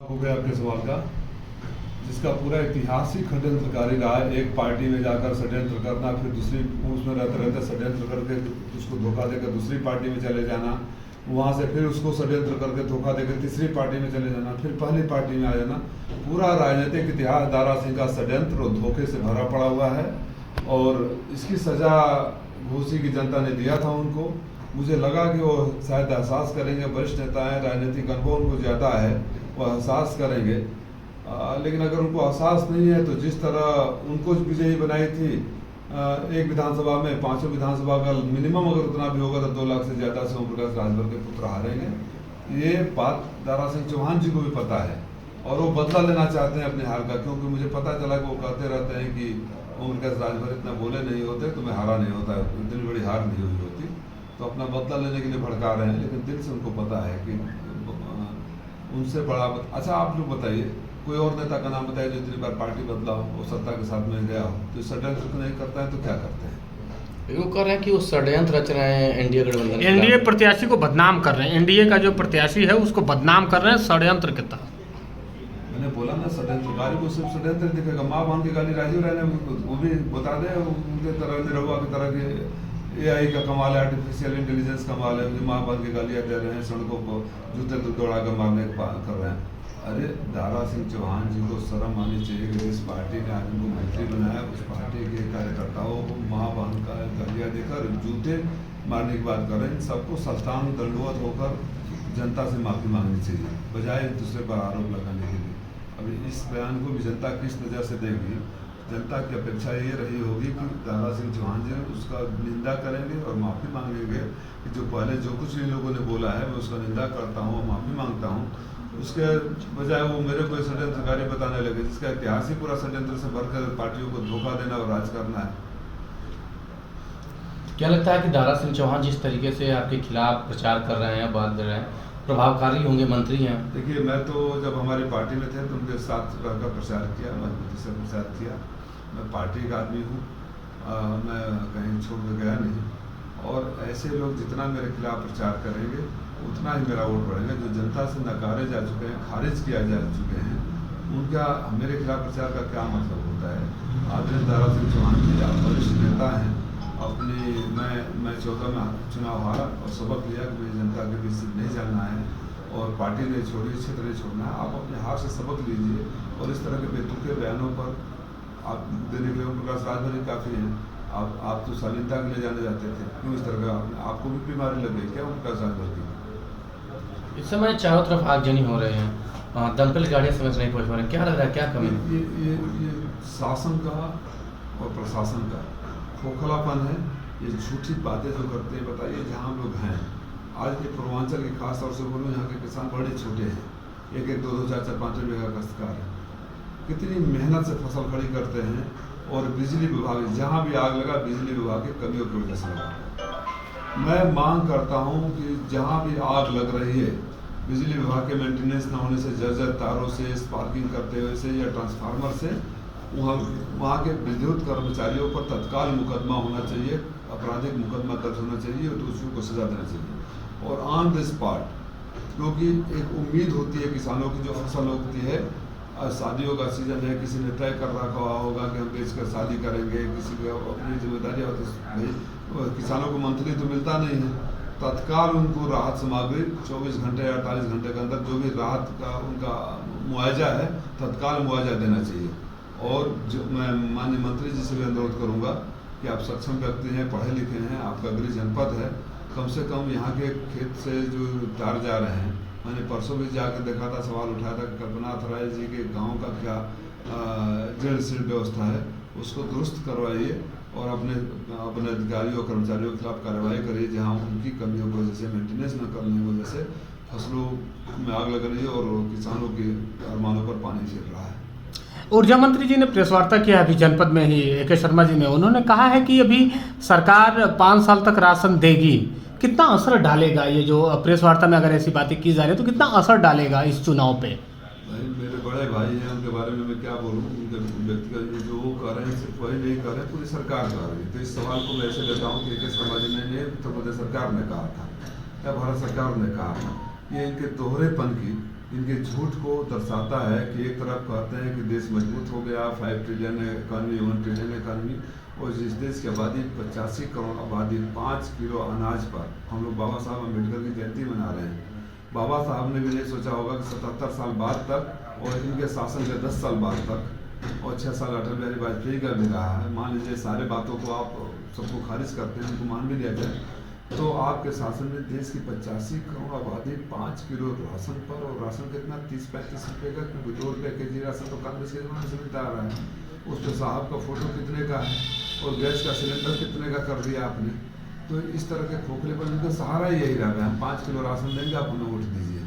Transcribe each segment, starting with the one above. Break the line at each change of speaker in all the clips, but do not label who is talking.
हो गया आपके सवाल का, जिसका पूरा इतिहास ही षड्यंत्रकारी रहा है। एक पार्टी में जाकर षड्यंत्र करना, फिर दूसरी उसमें रहते रहते षड्यंत्र करके उसको धोखा देकर दूसरी पार्टी में चले जाना, वहाँ से फिर उसको षड्यंत्र करके धोखा देकर तीसरी पार्टी में चले जाना, फिर पहली पार्टी में आ जाना। पूरा राजनीतिक इतिहास दारा सिंह का षड्यंत्र और धोखे से भरा पड़ा हुआ है और इसकी सजा घोसी की जनता ने दिया था उनको। मुझे लगा कि वो शायद एहसास करेंगे, वरिष्ठ नेता हैं, राजनीतिक अनुभव उनको ज़्यादा है, वो एहसास करेंगे। लेकिन अगर उनको एहसास नहीं है तो जिस तरह उनको विजयी बनाई थी एक विधानसभा में, पांचों विधानसभा का मिनिमम अगर उतना भी होगा तो 2 लाख से ज़्यादा से ओम प्रकाश राजभर के पुत्र हारेंगे। ये बात दारा सिंह चौहान जी को भी पता है और वो बदला लेना चाहते हैं अपने हार का, क्योंकि मुझे पता चला कि वो कहते रहते हैं कि ओम प्रकाश राजभर इतना बोले नहीं होते तो मैं हारा नहीं होता, इतनी बड़ी हार नहीं हुई होती। तो अपना बदला लेने के लिए भड़का रहे हैं, लेकिन दिल से उनको पता है कि उनसे बड़ा अच्छा आप लोग बताइए, कोई और नेता का नाम बताइए जो इतनी बार पार्टी बदला हो और सत्ता के साथ में गया हो, तो षड्यंत्र नहीं करता है तो क्या करते हैं?
वो कह रहे हैं कि वो षड्यंत्र रच रहे हैं एनडीए गठबंधन,
एनडीए प्रत्याशी को बदनाम कर रहे हैं, एनडीए का जो प्रत्याशी है उसको बदनाम कर रहे हैं षड्यंत्र के तहत।
मैंने बोला ना षड्यंत्रकारी को सिर्फ षड्यंत्र दिखेगा। माँ बांध की गाली राजीव राय ने वो भी बता दे, उनके तरह निरहुआ की तरह के AI का कमाल है, आर्टिफिशियल इंटेलिजेंस कमाल है, माँ बांध की गालियाँ दे रहे हैं, सड़कों को जूते तो दौड़ा कर मारने कर रहे हैं। अरे दारा सिंह चौहान जी को शर्म आनी चाहिए कि जिस पार्टी ने आज उनको मंत्री बनाया उस पार्टी के कार्यकर्ताओं को माँ बांध का गालियाँ देकर जूते मारने की बात कर रहे हैं। सबको साष्टांग दंडवत होकर जनता से माफ़ी मांगनी चाहिए, बजाय एक दूसरे पर आरोप लगाने के लिए। अभी इस बयान को भी जनता किस नज़र से देगी? जनता की अपेक्षा ये रही होगी कि दारा सिंह चौहान जी उसका निंदा करेंगे और माफ़ी मांगेंगे कि जो पहले जो कुछ इन लोगों ने बोला है मैं उसका निंदा करता हूँ, माफ़ी मांगता हूँ। उसके बजाय वो मेरे को षड्यंत्रकारी बताने लगे, जिसका इतिहास ही पूरा षड्यंत्र से भरकर पार्टियों को धोखा देना और राज करना है।
क्या लगता है कि दारा सिंह चौहान जिस तरीके से आपके खिलाफ प्रचार कर रहे हैं, बात दे रहे हैं, प्रभावकारी होंगे? मंत्री हैं।
देखिए, मैं तो जब हमारी पार्टी में थे तो उनके साथ रहकर प्रचार किया, मजबूती से प्रचार किया। मैं पार्टी का आदमी हूँ, मैं कहीं छोड़ कर गया नहीं। और ऐसे लोग जितना मेरे खिलाफ प्रचार करेंगे उतना ही मेरा वोट बढ़ेगा। जो जनता से नकारे जा चुके हैं, खारिज किया जा चुके हैं, उनका मेरे खिलाफ प्रचार का क्या मतलब होता है? आदरणीय दारा सिंह चौहान जी आप वरिष्ठ नेता हैं, अपनी मैं 14 में चुनाव हारा और सबक लिया कि मुझे जनता के बीच से नहीं जाना है और पार्टी नहीं छोड़ी, क्षेत्र नहीं छोड़ना है। आप अपने हार से सबक लीजिए और इस तरह के बेतुके बयानों पर आप देने के लिए ओम प्रकाश राजभर ही काफ़ी हैं। आप तो शालीनता के लिए जाने जाते थे, क्यों इस तरह का आपको भी बीमारी लग गई क्या ओम प्रकाश राजभर की?
इस समय चारों तरफ आगजनी हो रहे हैं, दमकल की गाड़ियाँ समय से नहीं पहुँच पा रही, क्या लग रहा है, क्या कमी है?
ये शासन का और प्रशासन का खोखलापन है। ये झूठी बातें जो करते हैं, बताइए जहाँ हम लोग हैं आज के पूर्वांचल के खास तौर से बोलूँ, यहाँ के किसान बड़े छोटे हैं, 1-1, 2-2, 4-4, 5 बीघा काश्तकार है, कितनी मेहनत से फसल खड़ी करते हैं और बिजली विभाग जहाँ भी आग लगा बिजली विभाग की कमियों की वजह से लगा। मैं मांग करता हूँ कि जहाँ भी आग लग रही है बिजली विभाग के मेंटेनेंस न होने से, जर्जर तारों से, स्पार्किंग करते हुए से या ट्रांसफार्मर से, वहाँ के विद्युत कर्मचारियों पर तत्काल मुकदमा होना चाहिए, आपराधिक मुकदमा दर्ज होना चाहिए और दोषियों को सजा देना चाहिए और ऑन द स्पॉट। क्योंकि एक उम्मीद होती है किसानों की, जो फसल उगती है, शादियों का सीजन है, किसी ने तय कर रखा होगा कि हम बेचकर शादी करेंगे, किसी को अपनी जिम्मेदारी होती है। भाई किसानों को मंथली तो मिलता नहीं है, तत्काल उनको राहत सामग्री 24 घंटे या 48 घंटे के अंदर जो भी राहत का उनका मुआवजा है तत्काल मुआवजा देना चाहिए। और जो मैं माननीय मंत्री जी से भी अनुरोध करूंगा कि आप सक्षम व्यक्ति हैं, पढ़े लिखे हैं, आपका गृह जनपद है, कम से कम यहाँ के खेत से जो तार जा रहे हैं, मैंने परसों भी जाकर देखा था, सवाल उठाया था कि कल्पनाथ राय जी के गांव का क्या जल सीड व्यवस्था है, उसको दुरुस्त करवाइए और अपने अधिकारियों और कर्मचारियों के खिलाफ कार्रवाई करिए जहां उनकी कमियों की वजह से, मेंटेनेंस न करने की वजह से फसलों में आग लग रही है और किसानों के अरमानों पर पानी फिर रहा है।
ऊर्जा मंत्री जी ने प्रेस वार्ता किया अभी जनपद में ही, AK शर्मा जी ने, उन्होंने कहा है कि अभी सरकार 5 साल तक राशन देगी। कितना असर डालेगा ये जो प्रेस वार्ता में अगर ऐसी बातें की जा रही है तो कितना असर डालेगा इस चुनाव पे?
भाई मेरे बड़े भाई हैं, उनके बारे में मैं क्या बोलूँ, उनके व्यक्तिगत जो वो कर रहे हैं सिर्फ वही नहीं कर रहे, पूरी सरकार कर रही है। तो इस सवाल को मैं ऐसे लेता हूँ कि AK शर्मा जी ने उत्तर प्रदेश सरकार ने कहा था या भारत सरकार ने कहा था, ये इनके दोहरेपन की इनके झूठ को दर्शाता है कि एक तरफ कहते हैं कि देश मजबूत हो गया, 5 ट्रिलियन इकॉनमी, 1 ट्रिलियन इकॉनमी, और जिस देश की आबादी 85 करोड़ आबादी 5 किलो अनाज पर हम लोग बाबा साहब अम्बेडकर की जयंती मना रहे हैं। बाबा साहब ने भी नहीं सोचा होगा कि 77 साल बाद तक और इनके शासन के 10 साल बाद तक और 6 साल अटल बिहारी वाजपेयी का भी रहा है, मान लीजिए सारे बातों को आप सबको खारिज करते हैं, उनको मान भी लिया जाए, तो आपके शासन में देश की 85 करोड़ आबादी 5 किलो राशन पर, और राशन कितना 30-35 रुपये का, क्योंकि 2 रुपये के जी राशन तो कांग्रेस के जमाने से मिलता आ रहा है। उस पर साहब का फोटो कितने का है और गैस का सिलेंडर कितने का कर दिया आपने। तो इस तरह के खोखले पर उनका सहारा यही रहा है, हम 5 किलो राशन देंगे, आप हमें वोट दीजिए,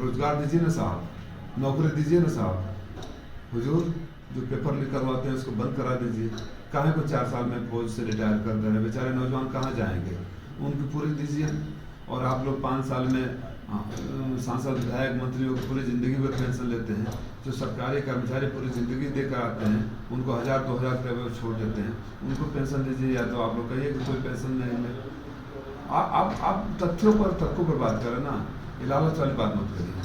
रोजगार दीजिए ना साहब, नौकरी दीजिए ना साहब, हुजूर जो पेपर लीक करवाते हैं उसको बंद करा दीजिए, काहे को 4 साल में फौज से रिटायर कर दे रहे हैं, बेचारे नौजवान कहाँ जाएंगे, उनकी पूरी दीजिए। और आप लोग 5 साल में सांसद विधायक मंत्रियों को पूरी ज़िंदगी में पेंशन लेते हैं, जो सरकारी कर्मचारी पूरी ज़िंदगी देकर आते हैं उनको 1000-2000 रुपये छोड़ देते हैं, उनको पेंशन दीजिए, या तो आप लोग कहिए कि कोई पेंशन नहीं है। आप तथ्यों पर बात करें ना, ये लालच वाली बात मत करिए।